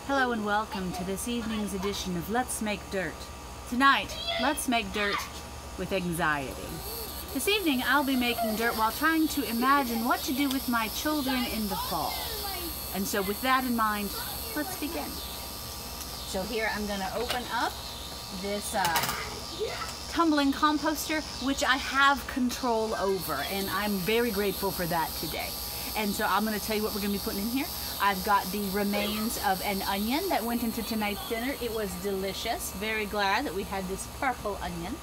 Hello and welcome to this evening's edition of Let's Make Dirt. Tonight, let's make dirt with anxiety. This evening, I'll be making dirt while trying to imagine what to do with my children in the fall. And so with that in mind, let's begin. So here I'm going to open up this tumbling composter, which I have control over, and I'm very grateful for that today. And so I'm going to tell you what we're going to be putting in here. I've got the remains of an onion that went into tonight's dinner. It was delicious. Very glad that we had this purple onion.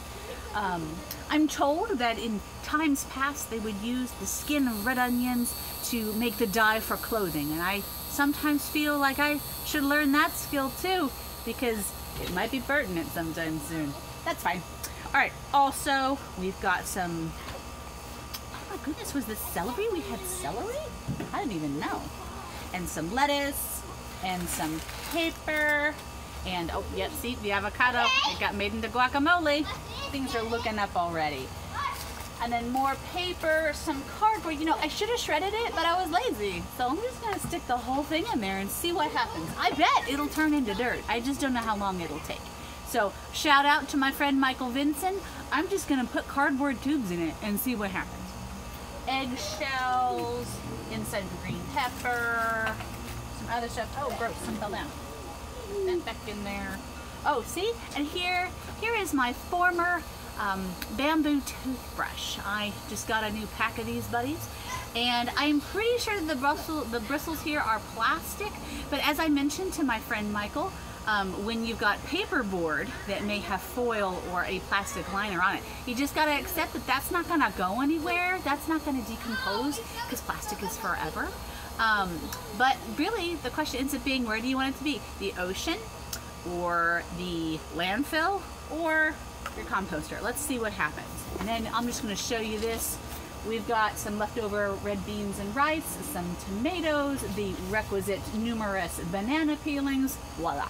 I'm told that in times past they would use the skin of red onions to make the dye for clothing, and I sometimes feel like I should learn that skill too, because it might be pertinent sometime soon. That's fine. Alright, also we've got some, oh my goodness, was this celery? We had celery? I didn't even know. And some lettuce, and some paper, and oh, yep, see, the avocado, it got made into guacamole. Things are looking up already. And then more paper, some cardboard. You know, I should have shredded it, but I was lazy. So I'm just gonna stick the whole thing in there and see what happens. I bet it'll turn into dirt. I just don't know how long it'll take. So shout out to my friend Michael Vincent. I'm just gonna put cardboard tubes in it and see what happens. Eggshells, inside green pepper, some other stuff. Oh, gross, some fell down. That back in there. Oh, see? And here is my former bamboo toothbrush. I just got a new pack of these buddies, and I'm pretty sure the bristles here are plastic, but as I mentioned to my friend Michael, when you've got paperboard that may have foil or a plastic liner on it, you just got to accept that that's not going to go anywhere. That's not going to decompose because plastic is forever. But really, the question ends up being, where do you want it to be? The ocean, or the landfill, or your composter? Let's see what happens. And then I'm just going to show you this. We've got some leftover red beans and rice, some tomatoes, the requisite numerous banana peelings. Voila.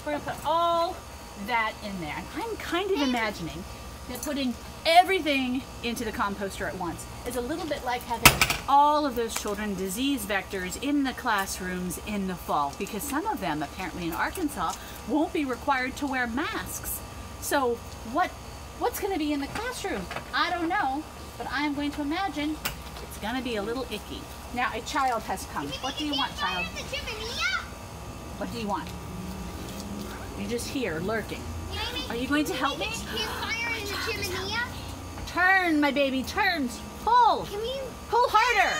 We're going to put all that in there. And I'm kind of imagining that putting everything into the composter at once is a little bit like having all of those children disease vectors in the classrooms in the fall, because some of them, apparently in Arkansas, won't be required to wear masks. So what's going to be in the classroom? I don't know, but I'm going to imagine it's going to be a little icky. Now a child has come. What do you want, child? What do you want? You're just here lurking. Are you going to help me? Turn, my baby, turn. Pull. Pull harder.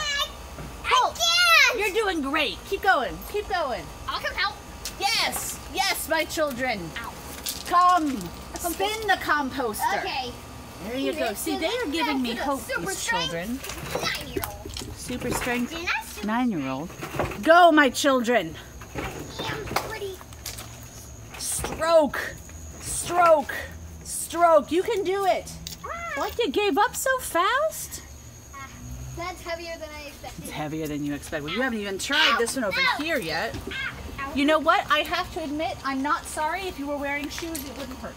Pull. You're doing great. Keep going. Keep going. I'll come help. Yes. Yes, my children. Ow. Come. Spin the composter. Okay. There you go. See, they are giving me hope, these children. 9-year-old. Super strength 9-year-old. Go, my children. Stroke. Stroke. Stroke. You can do it. What, you gave up so fast? That's heavier than I expected. It's heavier than you expected. Well, you haven't even tried this one over here yet. You know what? I have to admit, I'm not sorry. If you were wearing shoes, it wouldn't hurt.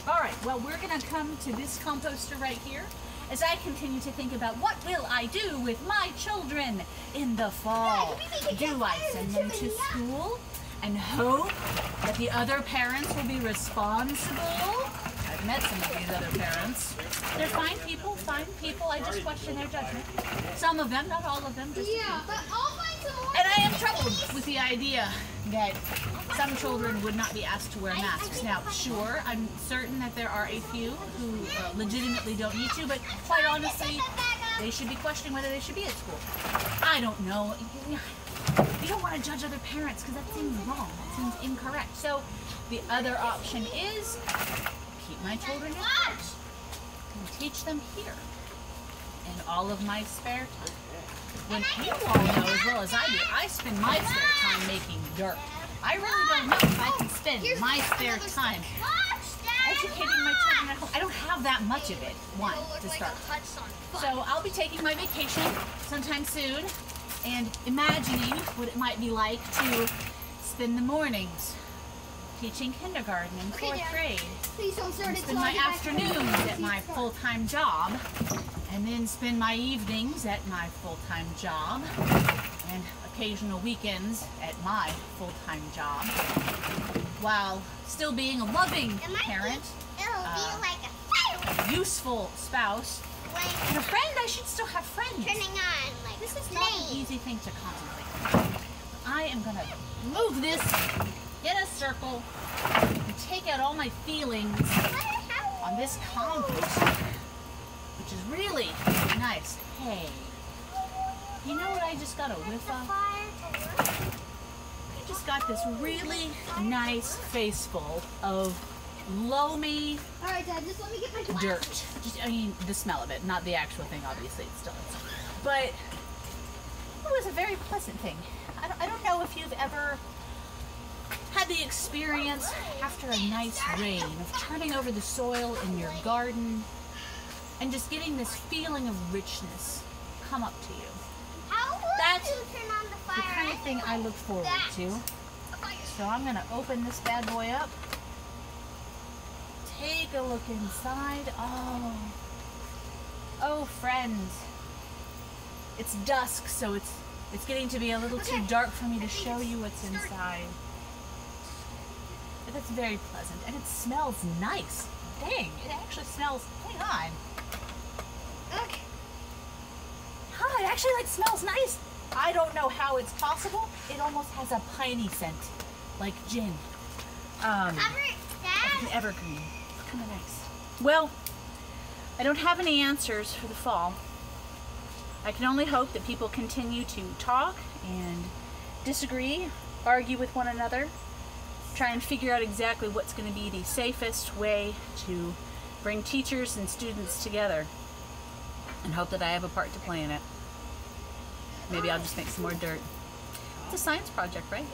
All right, well, we're going to come to this composter right here as I continue to think about what will I do with my children in the fall. Do I send them to school and hope that the other parents will be responsible? I've met some of these other parents. They're fine people, I just question their judgment. Some of them, not all of them, just a few. But I'll find some more. And I am troubled with the idea that some children would not be asked to wear masks. Now, sure, I'm certain that there are a few who legitimately don't need to, but quite honestly, they should be questioning whether they should be at school. I don't know. You don't want to judge other parents because that seems wrong. That seems incorrect. So the other option is keep my children indoors and teach them here in all of my spare time. When you all know as well as I do, I spend my spare time making dirt. I really don't know if I can spend my spare time educating my children at home. I don't have that much of it, one, to start. So I'll be taking my vacation sometime soon and imagining what it might be like to spend the mornings teaching kindergarten and 4th grade. Please don't start it. Spend my afternoons at my full-time job, and then spend my evenings at my full-time job, and occasional weekends at my full-time job, while still being a loving parent, It'll be like a fire. a useful spouse, Like and a friend. I should still have friends. turning on like This is a not an flame. easy thing to contemplate. I am gonna move this in a circle and take out all my feelings on this compost, which is really nice. Hey, you know what I just got a whiff of? I just got this really nice faceful of loamy Alright, Dad, just let me get my glasses. dirt. Just, I mean, the smell of it, not the actual thing, obviously, it's still inside. But it was a very pleasant thing. I don't know if you've ever had the experience after a nice rain of turning over the soil in your garden and just getting this feeling of richness come up to you. How would That's you turn on the The fire? kind of thing I look forward to. So I'm going to open this bad boy up. Take a look inside. Oh, friends. It's dusk, so it's getting to be a little too dark for me to show you what's inside. But it's very pleasant, and it smells nice. Dang, it actually smells. Hang on. Okay. Oh, it actually smells nice. I don't know how it's possible. It almost has a piney scent, like gin. Cover it, An Dad. evergreen. Kind of nice. Well, I don't have any answers for the fall. I can only hope that people continue to talk and disagree, argue with one another, try and figure out exactly what's going to be the safest way to bring teachers and students together, and hope that I have a part to play in it. Maybe I'll just make some more dirt. It's a science project, right?